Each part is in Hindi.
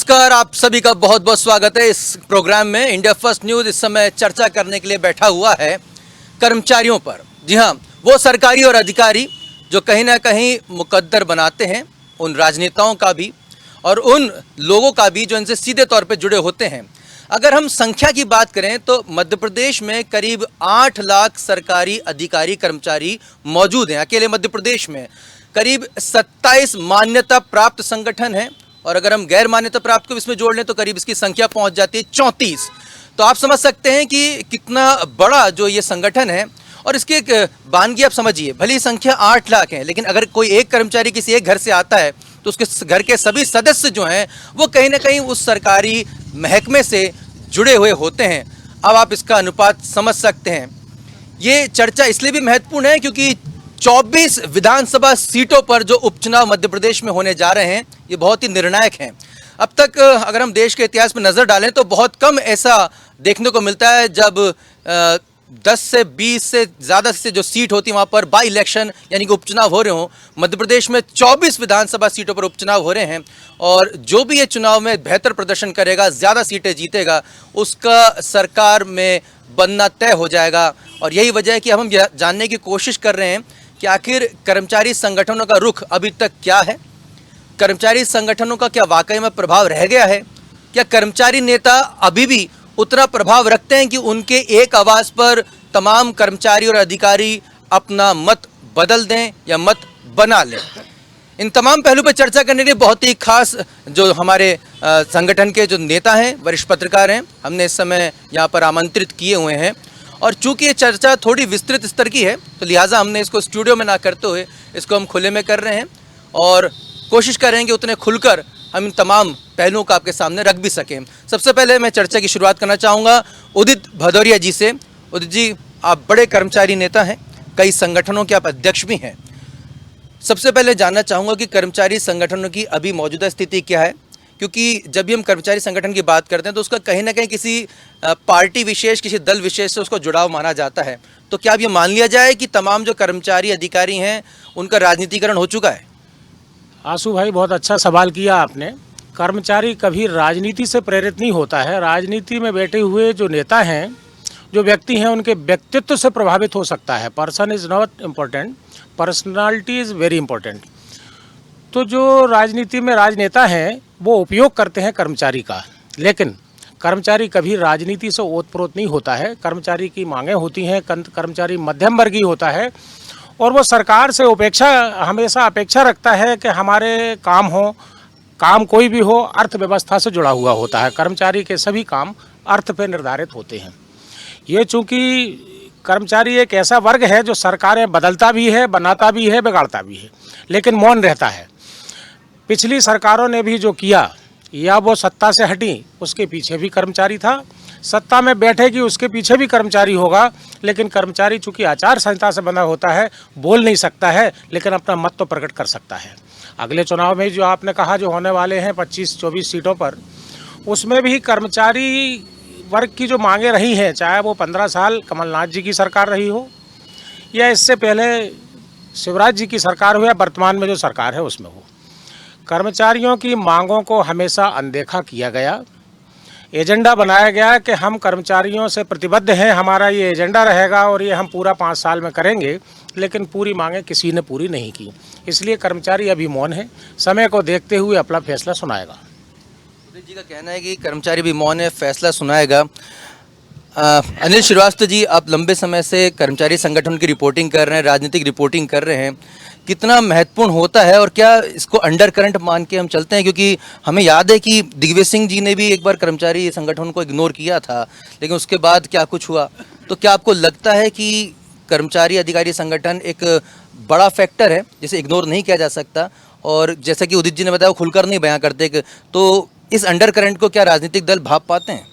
नमस्कार, आप सभी का बहुत बहुत स्वागत है इस प्रोग्राम में। इंडिया फर्स्ट न्यूज़ इस समय चर्चा करने के लिए बैठा हुआ है कर्मचारियों पर। जी हाँ, वो सरकारी और अधिकारी जो कहीं ना कहीं मुकद्दर बनाते हैं उन राजनेताओं का भी और उन लोगों का भी जो इनसे सीधे तौर पे जुड़े होते हैं। अगर हम संख्या की बात करें तो मध्य प्रदेश में करीब 8 लाख सरकारी अधिकारी कर्मचारी मौजूद हैं। अकेले मध्य प्रदेश में करीब 27 मान्यता प्राप्त संगठन हैं और अगर हम गैर मान्यता प्राप्त को इसमें जोड़ लें तो करीब इसकी संख्या पहुंच जाती है 34। तो आप समझ सकते हैं कि कितना बड़ा जो ये संगठन है। और इसकी एक बानगी आप समझिए, भली संख्या 8 लाख है, लेकिन अगर कोई एक कर्मचारी किसी एक घर से आता है तो उसके घर के सभी सदस्य जो हैं वो कहीं ना कहीं उस सरकारी महकमे से जुड़े हुए होते हैं। अब आप इसका अनुपात समझ सकते हैं। ये चर्चा इसलिए भी महत्वपूर्ण है क्योंकि 24 विधानसभा सीटों पर जो उपचुनाव मध्य प्रदेश में होने जा रहे हैं ये बहुत ही निर्णायक हैं। अब तक अगर हम देश के इतिहास में नज़र डालें तो बहुत कम ऐसा देखने को मिलता है जब 10 से 20 से ज़्यादा से जो सीट होती है वहाँ पर बाई इलेक्शन यानी कि उपचुनाव हो रहे हों। मध्य प्रदेश में 24 विधानसभा सीटों पर उपचुनाव हो रहे हैं और जो भी ये चुनाव में बेहतर प्रदर्शन करेगा, ज़्यादा सीटें जीतेगा, उसका सरकार में बनना तय हो जाएगा। और यही वजह है कि हम जानने की कोशिश कर रहे हैं कि आखिर कर्मचारी संगठनों का रुख अभी तक क्या है, कर्मचारी संगठनों का क्या वाकई में प्रभाव रह गया है, क्या कर्मचारी नेता अभी भी उतना प्रभाव रखते हैं कि उनके एक आवाज़ पर तमाम कर्मचारी और अधिकारी अपना मत बदल दें या मत बना लें। इन तमाम पहलू पर चर्चा करने के लिए बहुत ही खास जो हमारे संगठन के जो नेता हैं, वरिष्ठ पत्रकार हैं, हमने इस समय यहाँ पर आमंत्रित किए हुए हैं। और चूंकि ये चर्चा थोड़ी विस्तृत स्तर की है तो लिहाजा हमने इसको स्टूडियो में ना करते हुए इसको हम खुले में कर रहे हैं और कोशिश करेंगे उतने खुलकर हम इन तमाम पहलुओं को आपके सामने रख भी सकें। सबसे पहले मैं चर्चा की शुरुआत करना चाहूँगा उदित भदौरिया जी से। उदित जी, आप बड़े कर्मचारी नेता हैं, कई संगठनों के आप अध्यक्ष भी हैं। सबसे पहले जानना चाहूँगा कि कर्मचारी संगठनों की अभी मौजूदा स्थिति क्या है, क्योंकि जब भी हम कर्मचारी संगठन की बात करते हैं तो उसका कहीं ना कहीं किसी पार्टी विशेष, किसी दल विशेष से उसको जुड़ाव माना जाता है। तो क्या अब ये मान लिया जाए कि तमाम जो कर्मचारी अधिकारी हैं उनका राजनीतिकरण हो चुका है? आशु भाई, बहुत अच्छा सवाल किया आपने। कर्मचारी कभी राजनीति से प्रेरित नहीं होता है। राजनीति में बैठे हुए जो नेता हैं, जो व्यक्ति हैं, उनके व्यक्तित्व से प्रभावित हो सकता है। Person is not important, personality is very important. तो जो राजनीति में राजनेता हैं वो उपयोग करते हैं कर्मचारी का, लेकिन कर्मचारी कभी राजनीति से ओतप्रोत नहीं होता है। कर्मचारी की मांगें होती हैं, कर्मचारी मध्यम वर्गीय होता है और वो सरकार से हमेशा अपेक्षा रखता है कि हमारे काम कोई भी हो, अर्थव्यवस्था से जुड़ा हुआ होता है। कर्मचारी के सभी काम अर्थ पे निर्धारित होते हैं। ये चूँकि कर्मचारी एक ऐसा वर्ग है जो सरकारें बदलता भी है, बनाता भी है, बिगाड़ता भी है, लेकिन मौन रहता है। पिछली सरकारों ने भी जो किया, या वो सत्ता से हटी उसके पीछे भी कर्मचारी था, सत्ता में बैठेगी उसके पीछे भी कर्मचारी होगा, लेकिन कर्मचारी चूँकि आचार संहिता से बना होता है, बोल नहीं सकता है, लेकिन अपना मत तो प्रकट कर सकता है। अगले चुनाव में जो आपने कहा जो होने वाले हैं 25-24 सीटों पर, उसमें भी कर्मचारी वर्ग की जो मांगें रही हैं, चाहे वो 15 साल कमलनाथ जी की सरकार रही हो या इससे पहले शिवराज जी की सरकार हो या वर्तमान में जो सरकार है उसमें हो, कर्मचारियों की मांगों को हमेशा अनदेखा किया गया। एजेंडा बनाया गया कि हम कर्मचारियों से प्रतिबद्ध हैं, हमारा ये एजेंडा रहेगा और ये हम पूरा 5 साल में करेंगे, लेकिन पूरी मांगें किसी ने पूरी नहीं की। इसलिए कर्मचारी अभी मौन है, समय को देखते हुए अपना फैसला सुनाएगा। उदित जी का कहना है कि कर्मचारी भी मौन है, फैसला सुनाएगा। अनिल श्रीवास्तव जी, आप लंबे समय से कर्मचारी संगठन की रिपोर्टिंग कर रहे हैं, राजनीतिक रिपोर्टिंग कर रहे हैं, कितना महत्वपूर्ण होता है और क्या इसको अंडर करंट मान के हम चलते हैं? क्योंकि हमें याद है कि दिग्विजय सिंह जी ने भी एक बार कर्मचारी संगठन को इग्नोर किया था, लेकिन उसके बाद क्या कुछ हुआ। तो क्या आपको लगता है कि कर्मचारी अधिकारी संगठन एक बड़ा फैक्टर है जिसे इग्नोर नहीं किया जा सकता? और जैसा कि उदित जी ने बताया, वो खुलकर नहीं बयां करते, तो इस अंडर करंट को क्या राजनीतिक दल भांप पाते हैं?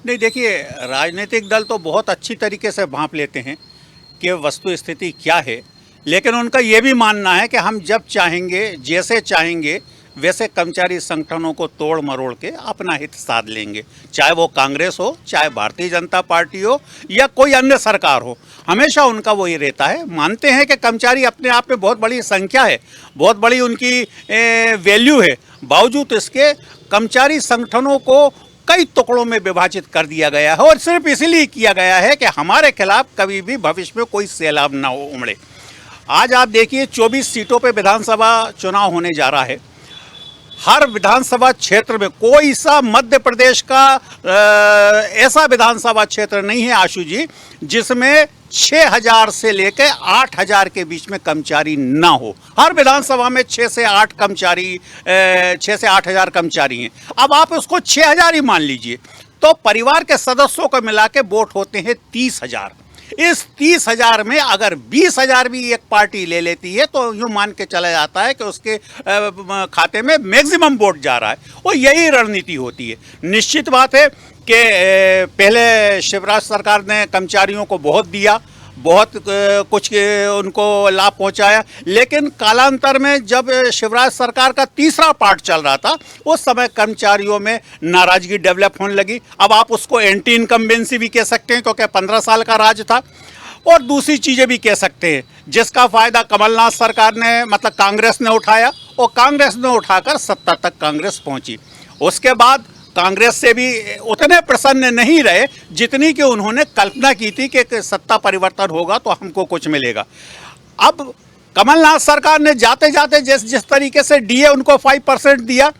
नहीं, देखिए, राजनीतिक दल तो बहुत अच्छी तरीके से भांप लेते हैं कि वस्तु स्थिति क्या है, लेकिन उनका ये भी मानना है कि हम जब चाहेंगे, जैसे चाहेंगे, वैसे कर्मचारी संगठनों को तोड़ मरोड़ के अपना हित साध लेंगे, चाहे वो कांग्रेस हो, चाहे भारतीय जनता पार्टी हो या कोई अन्य सरकार हो। हमेशा उनका वही रहता है। मानते हैं कि कर्मचारी अपने आप में बहुत बड़ी संख्या है, बहुत बड़ी उनकी वैल्यू है, बावजूद इसके कर्मचारी संगठनों को कई टुकड़ों में विभाजित कर दिया गया है और सिर्फ इसलिए किया गया है कि हमारे खिलाफ कभी भी भविष्य में कोई सैलाब ना हो उमड़े। आज आप देखिए 24 सीटों पे विधानसभा चुनाव होने जा रहा है। हर विधानसभा क्षेत्र में कोई सा मध्य प्रदेश का ऐसा विधानसभा क्षेत्र नहीं है आशु जी जिसमें 6,000 से लेकर 8,000 के बीच में कर्मचारी ना हो। हर विधानसभा में 6 से 8,000 कर्मचारी हैं। अब आप उसको 6,000 ही मान लीजिए तो परिवार के सदस्यों को मिला के वोट होते हैं 30,000। इस 30,000 में अगर 20,000 भी एक पार्टी ले लेती है तो यूँ मान के चला जाता है कि उसके खाते में मैक्सिमम वोट जा रहा है और यही रणनीति होती है। निश्चित बात है कि पहले शिवराज सरकार ने कर्मचारियों को बहुत दिया, बहुत कुछ उनको लाभ पहुंचाया, लेकिन कालांतर में जब शिवराज सरकार का तीसरा पार्ट चल रहा था उस समय कर्मचारियों में नाराजगी डेवलप होने लगी। अब आप उसको एंटी इनकम्बेंसी भी कह सकते हैं क्योंकि 15 साल का राज था और दूसरी चीज़ें भी कह सकते हैं जिसका फ़ायदा कमलनाथ सरकार ने मतलब कांग्रेस ने उठाया और कांग्रेस ने उठाकर सत्ता तक कांग्रेस पहुंची। उसके बाद कांग्रेस से भी उतने प्रसन्न नहीं रहे जितनी कि उन्होंने कल्पना की थी कि सत्ता परिवर्तन होगा तो हमको कुछ मिलेगा। अब कमलनाथ सरकार ने जाते जाते जिस तरीके से डीए उनको 5% दिया,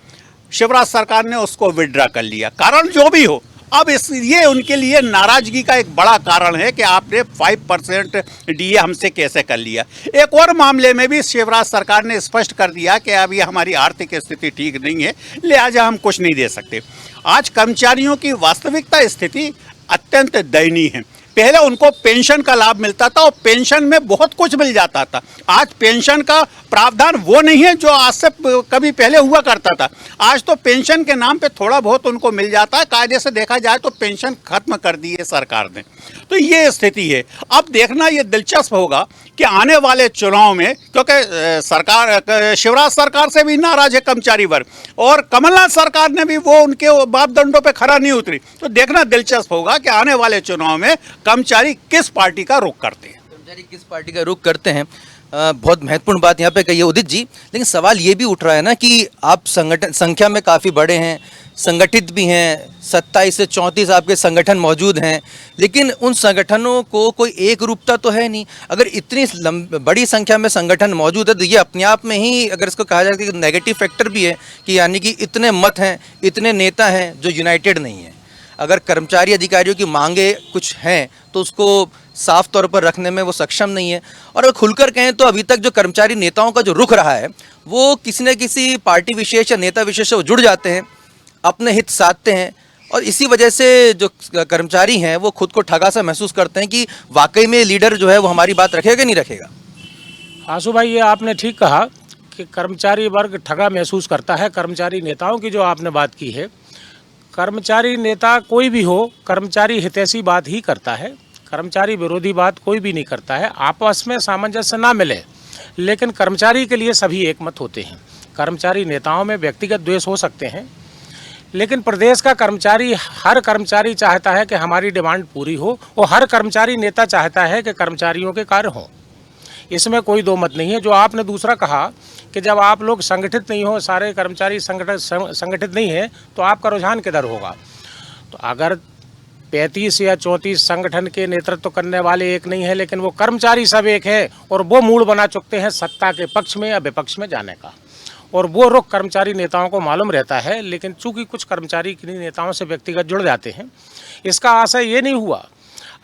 शिवराज सरकार ने उसको विड्रा कर लिया। कारण जो भी हो, अब ये उनके लिए नाराजगी का एक बड़ा कारण है कि आपने 5% डीए हमसे कैसे कर लिया। एक और मामले में भी शिवराज सरकार ने स्पष्ट कर दिया कि अब ये हमारी आर्थिक स्थिति ठीक नहीं है, लिहाजा हम कुछ नहीं दे सकते। आज कर्मचारियों की वास्तविकता स्थिति अत्यंत दयनीय है। पहले उनको पेंशन का लाभ मिलता था और पेंशन में बहुत कुछ मिल जाता था। आज पेंशन का प्रावधान वो नहीं है जो आज से कभी पहले हुआ करता था। आज तो पेंशन के नाम पे थोड़ा बहुत उनको मिल जाता है। कायदे से देखा जाए तो पेंशन खत्म कर दी है सरकार ने। तो ये स्थिति है। अब देखना ये दिलचस्प होगा कि आने वाले चुनाव में, क्योंकि सरकार शिवराज सरकार से भी नाराज है कर्मचारी वर्ग और कमलनाथ सरकार ने भी वो उनके मापदंडों पे खरा नहीं उतरी, तो देखना दिलचस्प होगा कि आने वाले चुनाव में कर्मचारी किस पार्टी का रुख करते हैं। कर्मचारी किस पार्टी का रुख करते हैं, बहुत महत्वपूर्ण बात यहाँ पे कही है उदित जी। लेकिन सवाल ये भी उठ रहा है ना कि आप संगठन संख्या में काफ़ी बड़े हैं, संगठित भी हैं, 27 से 34 आपके संगठन मौजूद हैं, लेकिन उन संगठनों को कोई एक रूपता तो है नहीं। अगर इतनी बड़ी संख्या में संगठन मौजूद है तो ये अपने आप में ही, अगर इसको कहा जाए कि नेगेटिव फैक्टर भी है कि यानी कि इतने मत हैं, इतने नेता हैं जो यूनाइटेड नहीं हैं। अगर कर्मचारी अधिकारियों की मांगे कुछ हैं तो उसको साफ तौर पर रखने में वो सक्षम नहीं है। और अगर खुलकर कहें तो अभी तक जो कर्मचारी नेताओं का जो रुख रहा है वो किसी न किसी पार्टी विशेष या नेता विशेष से वो जुड़ जाते हैं, अपने हित साधते हैं और इसी वजह से जो कर्मचारी हैं वो खुद को ठगा सा महसूस करते हैं कि वाकई में लीडर जो है वो हमारी बात रखेगा नहीं रखेगा। आंसू भाई, ये आपने ठीक कहा कि कर्मचारी वर्ग ठगा महसूस करता है। कर्मचारी नेताओं की जो आपने बात की है, कर्मचारी नेता कोई भी हो, कर्मचारी हितैषी बात ही करता है, कर्मचारी विरोधी बात कोई भी नहीं करता है। आपस में सामंजस्य ना मिले लेकिन कर्मचारी के लिए सभी एकमत होते हैं। कर्मचारी नेताओं में व्यक्तिगत द्वेष हो सकते हैं लेकिन प्रदेश का कर्मचारी, हर कर्मचारी चाहता है कि हमारी डिमांड पूरी हो और हर कर्मचारी नेता चाहता है कि कर्मचारियों के कार्य हों। इसमें कोई दो मत नहीं है। जो आपने दूसरा कहा कि जब आप लोग संगठित नहीं हो, सारे कर्मचारी संगठित नहीं है तो आपका रुझान किधर होगा। तो अगर 35 या 34 संगठन के नेतृत्व करने वाले एक नहीं है लेकिन वो कर्मचारी सब एक है और वो मूड बना चुकते हैं सत्ता के पक्ष में या विपक्ष में जाने का, और वो रुख कर्मचारी नेताओं को मालूम रहता है। लेकिन चूंकि कुछ कर्मचारी किन्हीं नेताओं से व्यक्तिगत जुड़ जाते हैं, इसका आशय ये नहीं हुआ।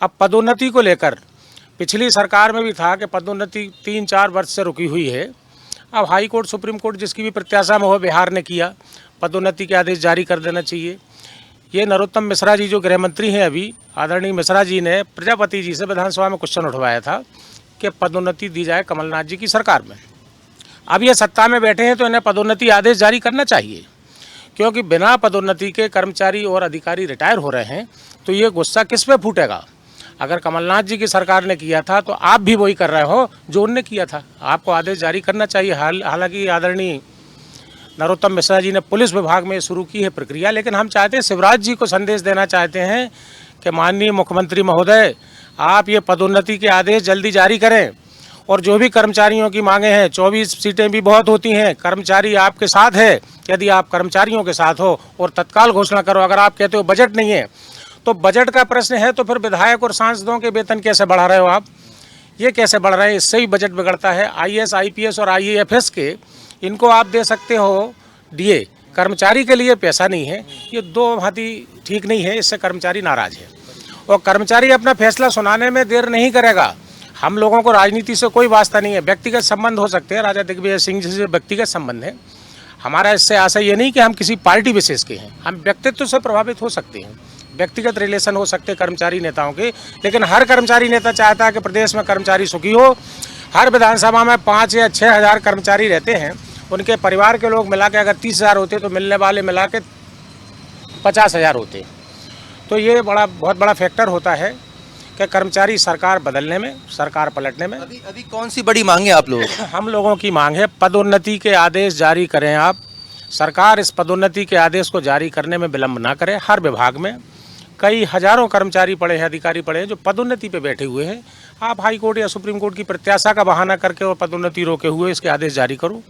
अब पदोन्नति को लेकर पिछली सरकार में भी था कि पदोन्नति 3-4 वर्ष से रुकी हुई है। अब हाई कोर्ट, सुप्रीम कोर्ट जिसकी भी प्रत्याशा में हो, बिहार ने किया, पदोन्नति के आदेश जारी कर देना चाहिए। ये नरोत्तम मिश्रा जी जो गृह मंत्री हैं अभी, आदरणीय मिश्रा जी ने प्रजापति जी से विधानसभा में क्वेश्चन उठवाया था कि पदोन्नति दी जाए कमलनाथ जी की सरकार में। अब ये सत्ता में बैठे हैं तो इन्हें पदोन्नति आदेश जारी करना चाहिए, क्योंकि बिना पदोन्नति के कर्मचारी और अधिकारी रिटायर हो रहे हैं तो ये गुस्सा किस पे फूटेगा। अगर कमलनाथ जी की सरकार ने किया था तो आप भी वही कर रहे हो जो उनने किया था। आपको आदेश जारी करना चाहिए। हालांकि आदरणीय नरोत्तम मिश्रा जी ने पुलिस विभाग में शुरू की है प्रक्रिया, लेकिन हम चाहते हैं, शिवराज जी को संदेश देना चाहते हैं कि माननीय मुख्यमंत्री महोदय, आप ये पदोन्नति के आदेश जल्दी जारी करें और जो भी कर्मचारियों की मांगे हैं, 24 सीटें भी बहुत होती हैं, कर्मचारी आपके साथ है। यदि आप कर्मचारियों के साथ हो और तत्काल घोषणा करो। अगर आप कहते हो बजट नहीं है, तो बजट का प्रश्न है तो फिर विधायक और सांसदों के वेतन कैसे बढ़ा रहे हो आप? ये कैसे बढ़ रहे हैं? इससे ही बजट बिगड़ता है। IAS, IPS और IAFS के इनको आप दे सकते हो DA, कर्मचारी के लिए पैसा नहीं है। ये दो भांति ठीक नहीं है, इससे कर्मचारी नाराज है और कर्मचारी अपना फैसला सुनाने में देर नहीं करेगा। हम लोगों को राजनीति से कोई वास्ता नहीं है, व्यक्तिगत संबंध हो सकते हैं, राजा दिग्विजय सिंह जी से व्यक्तिगत संबंध है हमारा। इससे आशा ये नहीं कि हम किसी पार्टी विशेष के हैं, हम व्यक्तित्व से प्रभावित हो सकते हैं, व्यक्तिगत रिलेशन हो सकते हैं कर्मचारी नेताओं के, लेकिन हर कर्मचारी नेता चाहता है कि प्रदेश में कर्मचारी सुखी हो। हर विधानसभा में 5 या 6 हज़ार कर्मचारी रहते हैं, उनके परिवार के लोग मिला के अगर 30,000 होते तो मिलने वाले मिला के 50,000 होते। तो ये बहुत बड़ा फैक्टर होता है कि कर्मचारी सरकार बदलने में, सरकार पलटने में। अभी कौन सी बड़ी मांग है आप लोगों की? हम लोगों की मांग है पदोन्नति के आदेश जारी करें आप। सरकार इस पदोन्नति के आदेश को जारी करने में विलम्ब ना करे। हर विभाग में कई हजारों कर्मचारी पड़े हैं, अधिकारी पड़े हैं जो पदोन्नति पे बैठे हुए हैं। आप हाई कोर्ट या सुप्रीम कोर्ट की प्रत्याशा का बहाना करके और पदोन्नति रोके हुए इसके आदेश जारी करो।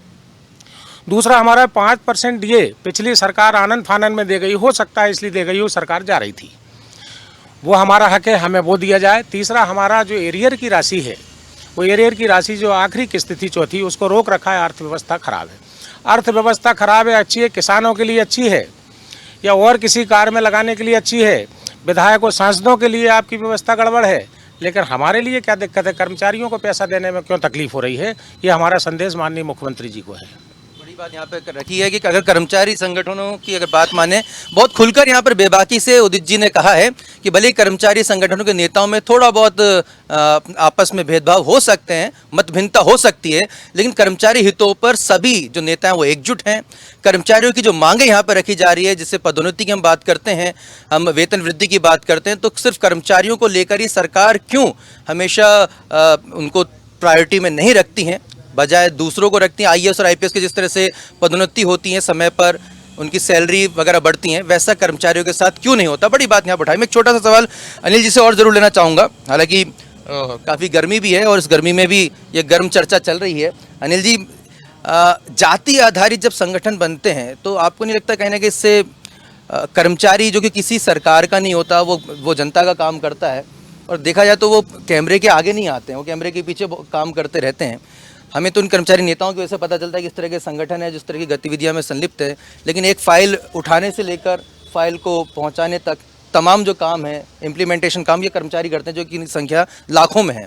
दूसरा, हमारा 5% DA पिछली सरकार आनंद फानन में दे गई, हो सकता है इसलिए दे गई हो, सरकार जा रही थी, वो हमारा हक है, हमें वो दिया जाए। तीसरा, हमारा जो एरियर की राशि है, वो एरियर की राशि जो आखिरी किस्त थी चौथी, उसको रोक रखा है। अर्थव्यवस्था खराब है, अर्थव्यवस्था खराब है। अच्छी है, किसानों के लिए अच्छी है या और किसी कार्य में लगाने के लिए अच्छी है, विधायक और सांसदों के लिए आपकी व्यवस्था गड़बड़ है, लेकिन हमारे लिए क्या दिक्कत है? कर्मचारियों को पैसा देने में क्यों तकलीफ हो रही है? ये हमारा संदेश माननीय मुख्यमंत्री जी को है। बड़ी बात यहाँ पे रखी है कि अगर कर्मचारी संगठनों की अगर बात माने, बहुत खुलकर यहाँ पर बेबाकी से उदित जी ने कहा है कि भले ही कर्मचारी संगठनों के नेताओं में थोड़ा बहुत आपस में भेदभाव हो सकते हैं, मतभिन्नता हो सकती है, लेकिन कर्मचारी हितों पर सभी जो नेता हैं वो एकजुट हैं। कर्मचारियों की जो मांगे यहाँ पर रखी जा रही है, जिससे पदोन्नति की हम बात करते हैं, हम वेतन वृद्धि की बात करते हैं, तो सिर्फ कर्मचारियों को लेकर ही सरकार क्यों हमेशा उनको प्रायोरिटी में नहीं रखती हैं, बजाय दूसरों को रखती हैं। IAS और IPS के जिस तरह से पदोन्नति होती है, समय पर उनकी सैलरी वगैरह बढ़ती हैं, वैसा कर्मचारियों के साथ क्यों नहीं होता? बड़ी बात यहाँ उठाई। मैं एक छोटा सा सवाल अनिल जी से और ज़रूर लेना चाहूँगा, हालांकि काफ़ी गर्मी भी है और इस गर्मी में भी ये गर्म चर्चा चल रही है। अनिल जी, जाति आधारित जब संगठन बनते हैं तो आपको नहीं लगता कहीं ना कहीं इससे कर्मचारी जो कि किसी सरकार का नहीं होता, वो जनता का काम करता है, और देखा जाए तो वो कैमरे के आगे नहीं आते हैं, वो कैमरे के पीछे काम करते रहते हैं। हमें तो उन कर्मचारी नेताओं की वजह से पता चलता है कि इस तरह के संगठन है, जिस तरह की गतिविधियां में संलिप्त है, लेकिन एक फाइल उठाने से लेकर फाइल को पहुंचाने तक तमाम जो काम है, इम्प्लीमेंटेशन काम, ये कर्मचारी करते हैं, जो कि संख्या लाखों में है।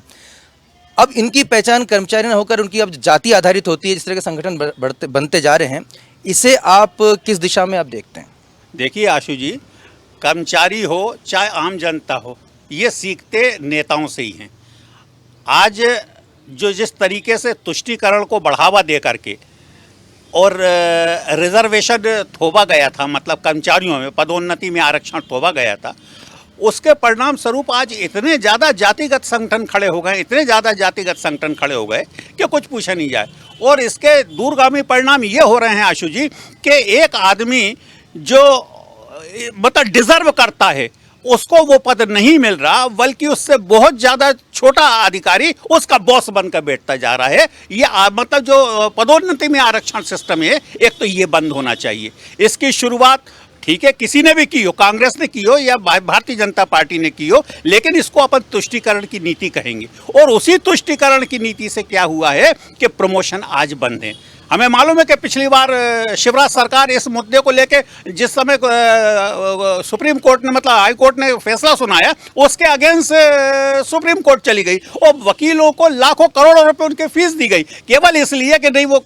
अब इनकी पहचान कर्मचारी न होकर उनकी अब जाति आधारित होती है, जिस तरह के संगठन बनते जा रहे हैं, इसे आप किस दिशा में आप देखते हैं? देखिए आशु जी, कर्मचारी हो चाहे आम जनता हो, ये सीखते नेताओं से ही हैं। आज जो जिस तरीके से तुष्टीकरण को बढ़ावा दे करके और रिजर्वेशन थोपा गया था, मतलब कर्मचारियों में पदोन्नति में आरक्षण थोपा गया था, उसके परिणाम स्वरूप आज इतने ज़्यादा जातिगत संगठन खड़े हो गए, इतने ज़्यादा जातिगत संगठन खड़े हो गए कि कुछ पूछा नहीं जाए। और इसके दूरगामी परिणाम ये हो रहे हैं आशु जी कि एक आदमी जो मतलब डिजर्व करता है उसको वो पद नहीं मिल रहा, बल्कि उससे बहुत ज़्यादा छोटा अधिकारी उसका बॉस बनकर बैठता जा रहा है। ये मतलब जो पदोन्नति में आरक्षण सिस्टम है, एक तो ये बंद होना चाहिए। इसकी शुरुआत ठीक है किसी ने भी की हो, कांग्रेस ने की हो या भारतीय जनता पार्टी ने की हो, लेकिन इसको अपन तुष्टीकरण की नीति कहेंगे। और उसी तुष्टीकरण की नीति से क्या हुआ है कि प्रमोशन आज बंद है। हमें मालूम है कि पिछली बार शिवराज सरकार इस मुद्दे को लेके जिस समय सुप्रीम कोर्ट ने मतलब हाई कोर्ट ने फैसला सुनाया, उसके अगेंस्ट सुप्रीम कोर्ट चली गई और वकीलों को लाखों करोड़ों रुपए उनके फीस दी गई, केवल इसलिए कि नहीं वो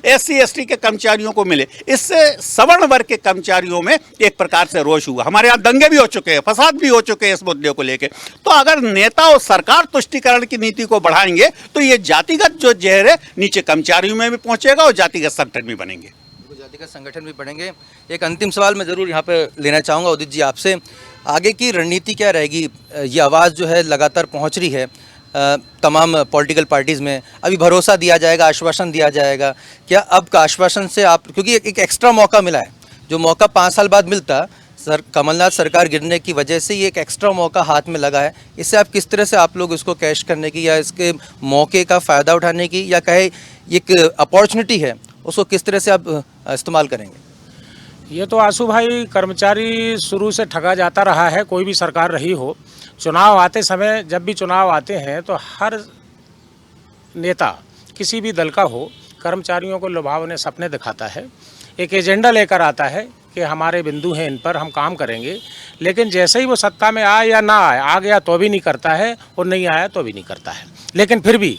SC ST के कर्मचारियों को मिले। इससे सवर्ण वर्ग के कर्मचारियों में एक प्रकार से रोष हुआ। हमारे यहाँ दंगे भी हो चुके हैं, फसाद भी हो चुके हैं इस मुद्दे को लेकर। तो अगर नेता और सरकार तुष्टीकरण की नीति को बढ़ाएंगे तो ये जातिगत जो जहर है नीचे कर्मचारियों में भी पहुंचेगा और जातिगत संगठन भी बनेंगे। जातिगत संगठन भी बढ़ेंगे। एक अंतिम सवाल मैं ज़रूर यहाँ पे लेना चाहूँगा उदित जी आपसे, आगे की रणनीति क्या रहेगी? ये आवाज़ जो है लगातार पहुँच रही है तमाम पॉलिटिकल पार्टीज़ में, अभी भरोसा दिया जाएगा, आश्वासन दिया जाएगा, क्या अब का आश्वासन से आप, क्योंकि एक एक्स्ट्रा मौका मिला है, जो मौका 5 साल बाद मिलता सर कमलनाथ सरकार गिरने की वजह से ये एक एक्स्ट्रा मौका हाथ में लगा है, इससे आप किस तरह से आप लोग इसको कैश करने की या इसके मौके का फ़ायदा उठाने की या कहे एक अपॉर्चुनिटी है उसको किस तरह से आप इस्तेमाल करेंगे? ये तो आंसू भाई, कर्मचारी शुरू से ठगा जाता रहा है, कोई भी सरकार रही हो। चुनाव आते समय, जब भी चुनाव आते हैं तो हर नेता किसी भी दल का हो, कर्मचारियों को लुभावने सपने दिखाता है, एक एजेंडा लेकर आता है कि हमारे बिंदु हैं, इन पर हम काम करेंगे। लेकिन जैसे ही वो सत्ता में आए या ना आए, आ गया तो भी नहीं करता है और नहीं आया तो भी नहीं करता है। लेकिन फिर भी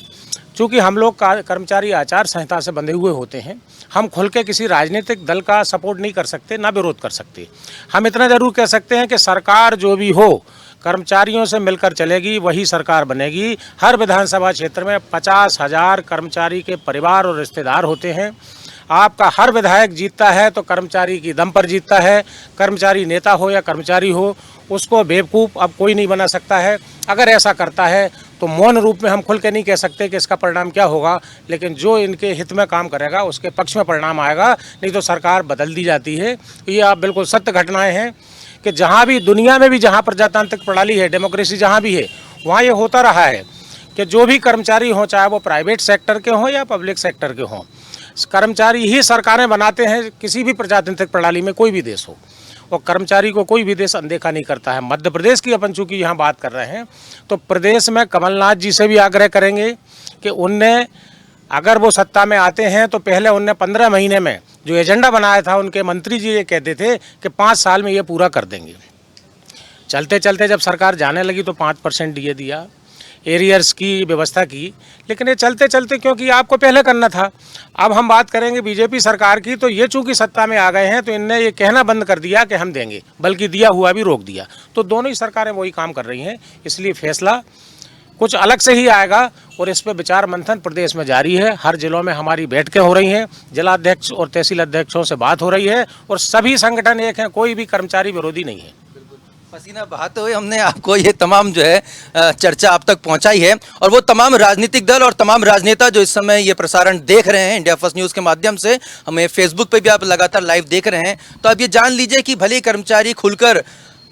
चूँकि हम लोग कर्मचारी आचार संहिता से बंधे हुए होते हैं, हम खुल के किसी राजनीतिक दल का सपोर्ट नहीं कर सकते, ना विरोध कर सकते। हम इतना ज़रूर कह सकते हैं कि सरकार जो भी हो, कर्मचारियों से मिलकर चलेगी, वही सरकार बनेगी। हर विधानसभा क्षेत्र में 50,000 कर्मचारी के परिवार और रिश्तेदार होते हैं। आपका हर विधायक जीतता है तो कर्मचारी की दम पर जीतता है। कर्मचारी नेता हो या कर्मचारी हो, उसको बेवकूफ़ अब कोई नहीं बना सकता है। अगर ऐसा करता है तो मौन रूप में हम खुल के नहीं कह सकते कि इसका परिणाम क्या होगा, लेकिन जो इनके हित में काम करेगा उसके पक्ष में परिणाम आएगा, नहीं तो सरकार बदल दी जाती है। ये आप बिल्कुल सत्य घटनाएं हैं कि जहाँ भी दुनिया में भी जहाँ प्रजातांत्रिक प्रणाली है, डेमोक्रेसी जहाँ भी है, वहाँ ये होता रहा है कि जो भी कर्मचारी हों, चाहे वो प्राइवेट सेक्टर के हों या पब्लिक सेक्टर के हों, कर्मचारी ही सरकारें बनाते हैं। किसी भी प्रजातांत्रिक प्रणाली में कोई भी देश हो, और कर्मचारी को कोई भी देश अनदेखा नहीं करता है। मध्य प्रदेश की अपन चूँकि यहाँ बात कर रहे हैं, तो प्रदेश में कमलनाथ जी से भी आग्रह करेंगे कि उनने, अगर वो सत्ता में आते हैं तो पहले उनने 15 महीने में जो एजेंडा बनाया था, उनके मंत्री जी ये कहते थे कि 5 साल में ये पूरा कर देंगे। चलते चलते जब सरकार जाने लगी तो 5% डीए दिया, एरियर्स की व्यवस्था की, लेकिन ये चलते चलते, क्योंकि आपको पहले करना था। अब हम बात करेंगे बीजेपी सरकार की, तो ये चूंकि सत्ता में आ गए हैं तो इनने ये कहना बंद कर दिया कि हम देंगे, बल्कि दिया हुआ भी रोक दिया। तो दोनों ही सरकारें वही काम कर रही हैं, इसलिए फैसला कुछ अलग से ही आएगा और इस पर विचार मंथन प्रदेश में जारी है। हर जिलों में हमारी बैठकें हो रही हैं, जिलाध्यक्ष और तहसील अध्यक्षों से बात हो रही है और सभी संगठन एक हैं, कोई भी कर्मचारी विरोधी नहीं है। पसीना बहाते हुए हमने आपको ये तमाम जो है चर्चा आप तक पहुंचाई है, और वो तमाम राजनीतिक दल और तमाम राजनेता जो इस समय ये प्रसारण देख रहे हैं इंडिया फर्स्ट न्यूज़ के माध्यम से, हमें फेसबुक पे भी आप लगातार लाइव देख रहे हैं, तो आप ये जान लीजिए कि भले कर्मचारी खुलकर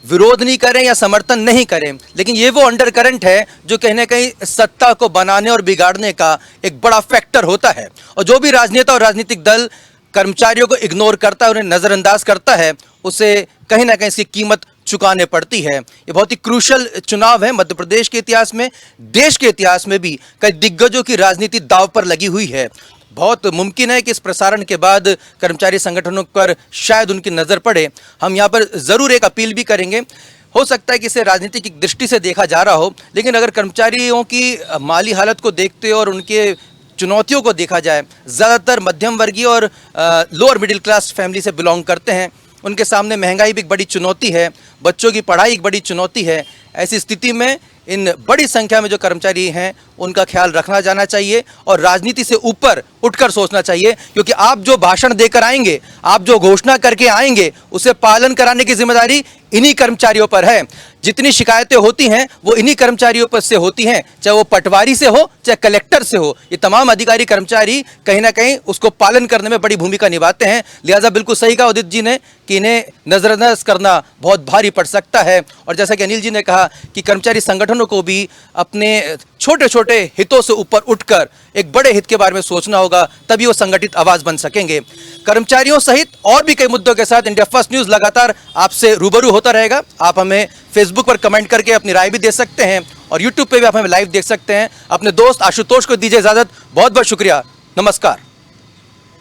विरोध नहीं करें या समर्थन नहीं करें, लेकिन ये वो अंडर करंट है जो कहीं ना कहीं सत्ता को बनाने और बिगाड़ने का एक बड़ा फैक्टर होता है। और जो भी राजनेता और राजनीतिक दल कर्मचारियों को इग्नोर करता है, उन्हें नज़रअंदाज करता है, उसे कहीं ना कहीं इसकी कीमत चुकाने पड़ती है। ये बहुत ही क्रूशल चुनाव है मध्य प्रदेश के इतिहास में, देश के इतिहास में भी कई दिग्गजों की राजनीति दांव पर लगी हुई है। बहुत मुमकिन है कि इस प्रसारण के बाद कर्मचारी संगठनों पर शायद उनकी नज़र पड़े। हम यहाँ पर ज़रूर एक अपील भी करेंगे, हो सकता है कि इसे राजनीतिक दृष्टि से देखा जा रहा हो, लेकिन अगर कर्मचारियों की माली हालत को देखते और उनके चुनौतियों को देखा जाए, ज़्यादातर मध्यम वर्गीय और लोअर मिडिल क्लास फैमिली से बिलोंग करते हैं, उनके सामने महंगाई भी एक बड़ी चुनौती है, बच्चों की पढ़ाई एक बड़ी चुनौती है। ऐसी स्थिति में इन बड़ी संख्या में जो कर्मचारी हैं उनका ख्याल रखना जाना चाहिए और राजनीति से ऊपर उठकर सोचना चाहिए, क्योंकि आप जो भाषण देकर आएंगे, आप जो घोषणा करके आएंगे, उसे पालन कराने की जिम्मेदारी इन्हीं कर्मचारियों पर है। जितनी शिकायतें होती हैं वो इन्हीं कर्मचारियों पर से होती हैं, चाहे वो पटवारी से हो चाहे कलेक्टर से हो। ये तमाम अधिकारी कर्मचारी कहीं ना कहीं उसको पालन करने में बड़ी भूमिका निभाते हैं। लिहाजा बिल्कुल सही कहा उदित जी ने कि इन्हें नज़रअंदाज करना बहुत भारी पड़ सकता है। और जैसा कि अनिल जी ने कहा कि कर्मचारी संगठनों को भी अपने छोटे छोटे हितों से ऊपर उठकर एक बड़े हित के बारे में सोचना होगा, तभी वो संगठित आवाज़ बन सकेंगे। कर्मचारियों सहित और भी कई मुद्दों के साथ इंडिया फर्स्ट न्यूज़ लगातार आपसे रूबरू होता रहेगा। आप हमें फेसबुक पर कमेंट करके अपनी राय भी दे सकते हैं और यूट्यूब पे भी आप हमें लाइव देख सकते हैं। अपने दोस्त आशुतोष को दीजिए इजाज़त। बहुत बहुत शुक्रिया, नमस्कार।